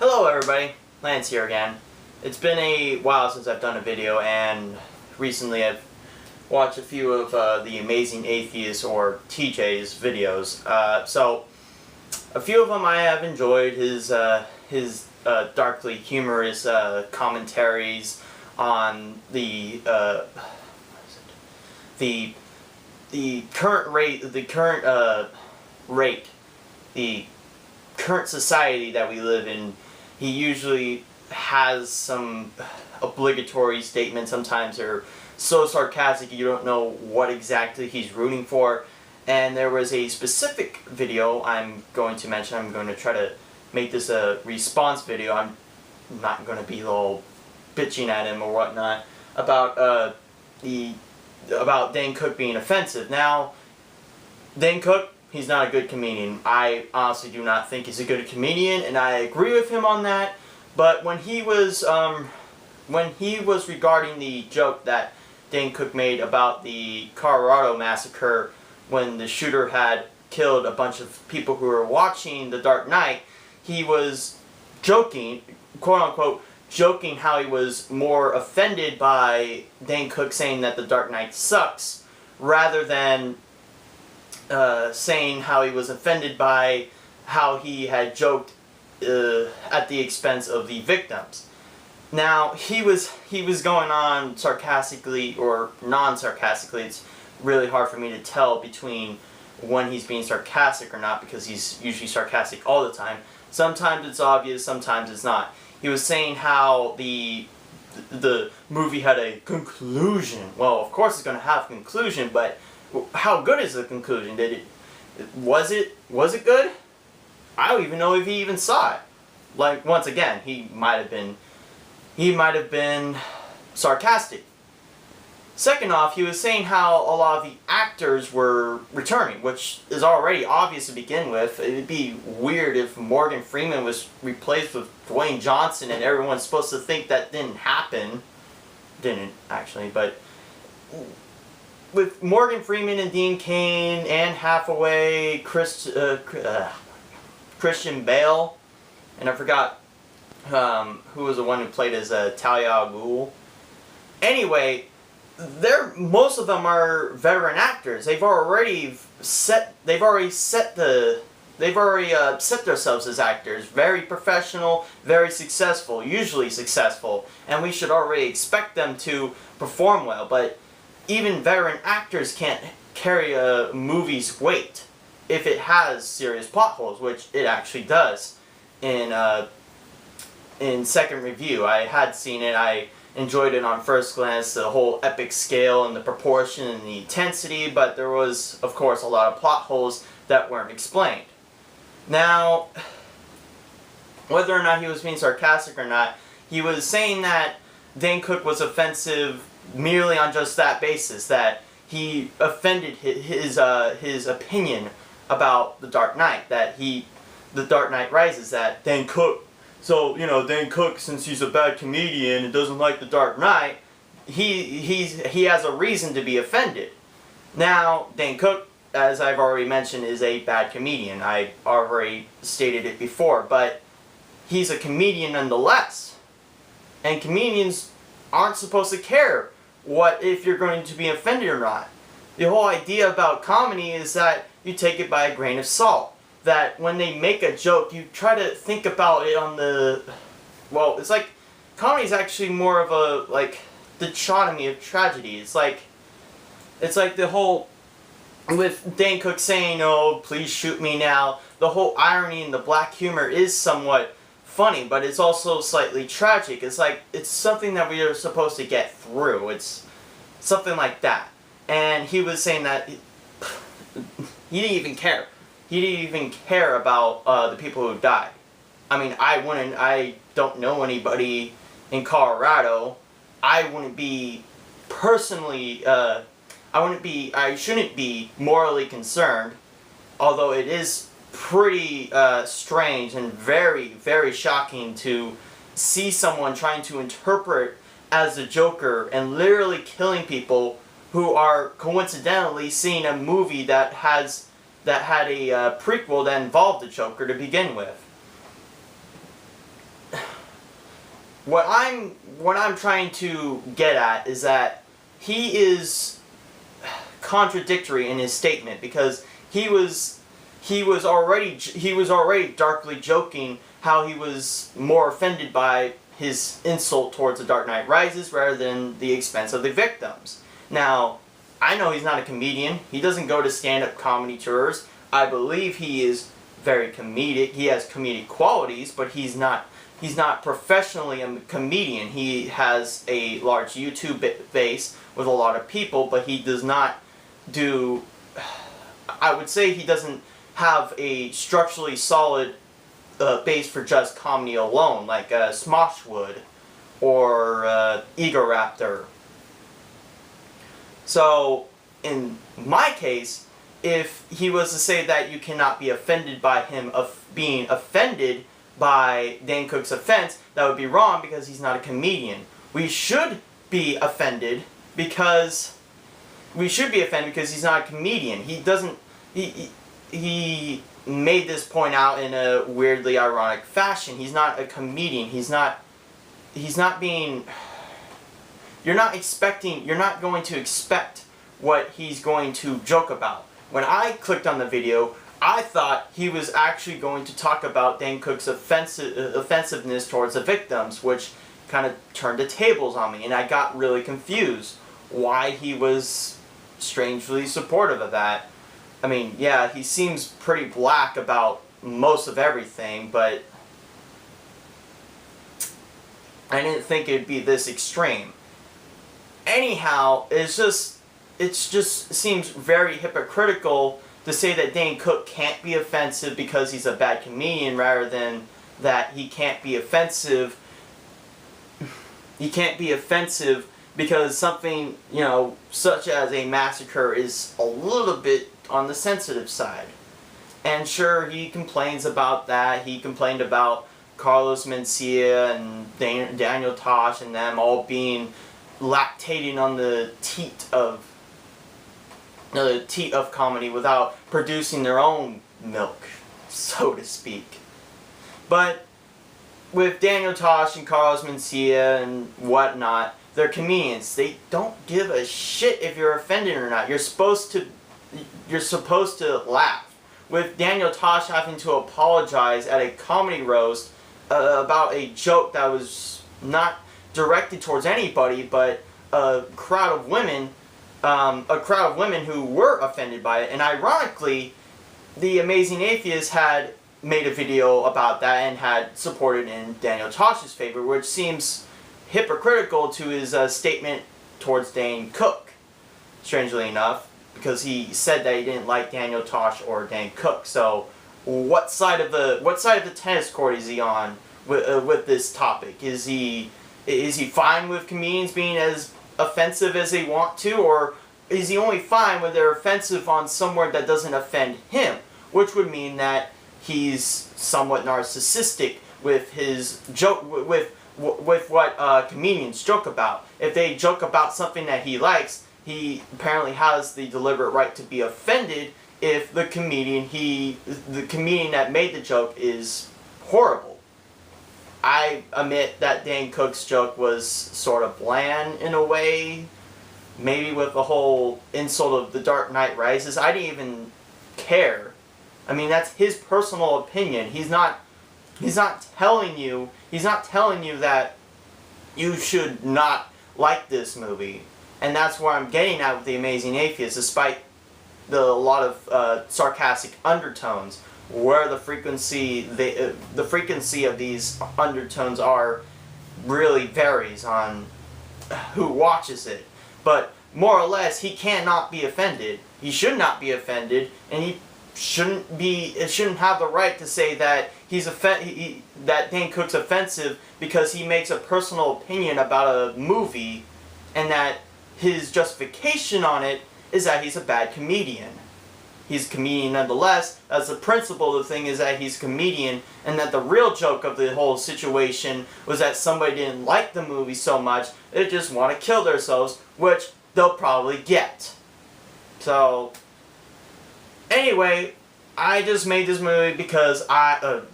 Hello everybody, Lance here again. It's been a while since I've done a video, and recently I've watched a few of the Amazing Atheist or TJ's videos. So a few of them I have enjoyed. His darkly humorous commentaries on the current society that we live in. He usually has some obligatory statements. Sometimes they're so sarcastic you don't know what exactly he's rooting for. And there was a specific video I'm going to mention. I'm going to try to make this a response video. I'm not going to be all bitching at him or whatnot about Dane Cook being offensive. Now, Dane Cook, he's not a good comedian. I honestly do not think he's a good comedian, and I agree with him on that. But when he was regarding the joke that Dane Cook made about the Colorado massacre, when the shooter had killed a bunch of people who were watching The Dark Knight, he was joking, quote unquote, joking how he was more offended by Dane Cook saying that The Dark Knight sucks, rather than saying how he was offended by how he had joked at the expense of the victims. Now, he was going on sarcastically or non-sarcastically. It's really hard for me to tell between when he's being sarcastic or not, because he's usually sarcastic all the time. Sometimes it's obvious, sometimes it's not. He was saying how the movie had a conclusion. Well, of course it's going to have a conclusion, but how good is the conclusion? Was it good? I don't even know if he even saw it. Like, once again, he might have been sarcastic. Second off, he was saying how a lot of the actors were returning, which is already obvious to begin with. It would be weird if Morgan Freeman was replaced with Dwayne Johnson and everyone's supposed to think that didn't happen. Didn't, actually, but with Morgan Freeman and Dean Cain, Anne Hathaway, Christian Bale, and I forgot who was the one who played as Talia al Ghul. Anyway, most of them are veteran actors. They've already set themselves as actors. Very professional, very successful, usually successful, and we should already expect them to perform well. But even veteran actors can't carry a movie's weight if it has serious plot holes, which it actually does. In second review, I had seen it. I enjoyed it on first glance, the whole epic scale and the proportion and the intensity, but there was, of course, a lot of plot holes that weren't explained. Now, whether or not he was being sarcastic or not, he was saying that Dane Cook was offensive merely on just that basis, that he offended his opinion about The Dark Knight, The Dark Knight Rises, that Dane Cook, Dane Cook, since he's a bad comedian and doesn't like The Dark Knight, he has a reason to be offended. Now, Dane Cook, as I've already mentioned, is a bad comedian. I already stated it before, but he's a comedian nonetheless. And comedians aren't supposed to care if you're going to be offended or not. The whole idea about comedy is that you take it by a grain of salt. That when they make a joke, you try to think about it on the... Well, it's like... Comedy is actually more of a, like, dichotomy of tragedy. It's like the whole... With Dane Cook saying, "Oh, please shoot me now," the whole irony and the black humor is somewhat funny, but it's also slightly tragic. It's like, it's something that we are supposed to get through. It's something like that. And he was saying that he didn't even care. He didn't even care about the people who died. I mean, I don't know anybody in Colorado. I wouldn't be personally, I shouldn't be morally concerned, although it is pretty strange and very, very shocking to see someone trying to interpret as the Joker and literally killing people who are coincidentally seeing a movie that had a prequel that involved the Joker to begin with. what I'm trying to get at is that he is contradictory in his statement, because he was already darkly joking how he was more offended by his insult towards The Dark Knight Rises rather than the expense of the victims. Now, I know he's not a comedian. He doesn't go to stand-up comedy tours. I believe he is very comedic. He has comedic qualities, but he's not professionally a comedian. He has a large YouTube base with a lot of people, but he does not do... I would say he doesn't have a structurally solid base for just comedy alone, like Smoshwood or Egoraptor. So, in my case, if he was to say that you cannot be offended by him being offended by Dane Cook's offense, that would be wrong, because he's not a comedian. We should be offended because he's not a comedian. He doesn't... He made this point out in a weirdly ironic fashion. He's not a comedian. He's not being... You're not going to expect what he's going to joke about. When I clicked on the video, I thought he was actually going to talk about Dane Cook's offensiveness towards the victims, which kind of turned the tables on me, and I got really confused why he was strangely supportive of that. I mean, yeah, he seems pretty black about most of everything, but I didn't think it'd be this extreme. Anyhow, it just seems very hypocritical to say that Dane Cook can't be offensive because he's a bad comedian, rather than that he can't be offensive. He can't be offensive because something, you know, such as a massacre is a little bit on the sensitive side. And sure, he complains about that. He complained about Carlos Mencia and Daniel Tosh and them all being lactating on the teat of comedy without producing their own milk, so to speak. But with Daniel Tosh and Carlos Mencia and whatnot, they're comedians. They don't give a shit if you're offended or not. You're supposed to laugh. With Daniel Tosh having to apologize at a comedy roast about a joke that was not directed towards anybody, but a crowd of women who were offended by it. And ironically, the Amazing Atheist had made a video about that and had supported in Daniel Tosh's favor, which seems hypocritical to his statement towards Dane Cook, strangely enough, because he said that he didn't like Daniel Tosh or Dane Cook. So, what side of the tennis court is he on with this topic? Is he fine with comedians being as offensive as they want to, or is he only fine when they're offensive on somewhere that doesn't offend him? Which would mean that he's somewhat narcissistic with his joke, with what comedians joke about. If they joke about something that he likes, he apparently has the deliberate right to be offended if the comedian that made the joke is horrible. I admit that Dane Cook's joke was sort of bland in a way. Maybe with the whole insult of The Dark Knight Rises, I didn't even care. I mean, that's his personal opinion. He's not telling you that you should not like this movie. And that's where I'm getting at with The Amazing Atheist, despite a lot of sarcastic undertones, where the frequency of these undertones are really varies on who watches it. But more or less, he cannot be offended. He should not be offended, and he shouldn't have the right to say that that Dane Cook's offensive because he makes a personal opinion about a movie, and that his justification on it is that he's a bad comedian. He's a comedian nonetheless. As the principle of the thing is that he's a comedian, and that the real joke of the whole situation was that somebody didn't like the movie so much they just want to kill themselves, which they'll probably get. So, anyway, I just made this movie because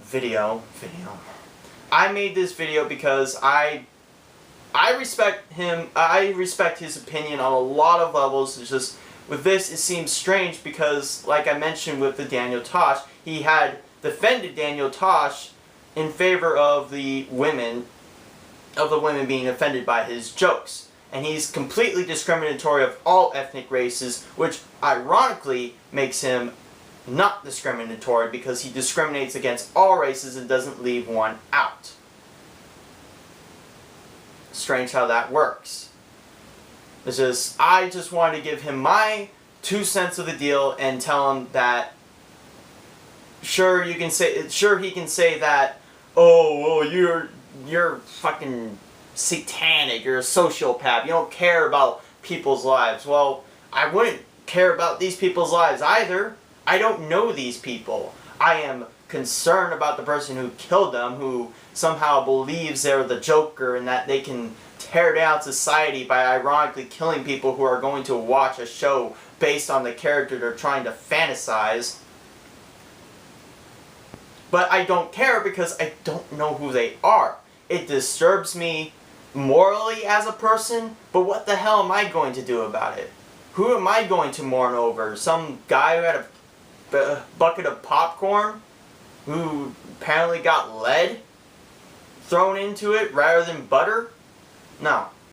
video. I made this video because I respect him. I respect his opinion on a lot of levels. It's just with this, it seems strange because, like I mentioned with the Daniel Tosh, he had defended Daniel Tosh in favor of the women being offended by his jokes. And he's completely discriminatory of all ethnic races, which ironically makes him not discriminatory because he discriminates against all races and doesn't leave one out. Strange how that works. It's just, I just wanted to give him my 2 cents of the deal and tell him that sure he can say that, oh, well, you're fucking satanic, you're a sociopath, you don't care about people's lives. Well, I wouldn't care about these people's lives either. I don't know these people. I am concerned about the person who killed them, who somehow believes they're the Joker and that they can tear down society by ironically killing people who are going to watch a show based on the character they're trying to fantasize. But I don't care because I don't know who they are. It disturbs me morally as a person, but what the hell am I going to do about it? Who am I going to mourn over? Some guy who had a bucket of popcorn who apparently got lead thrown into it rather than butter? No.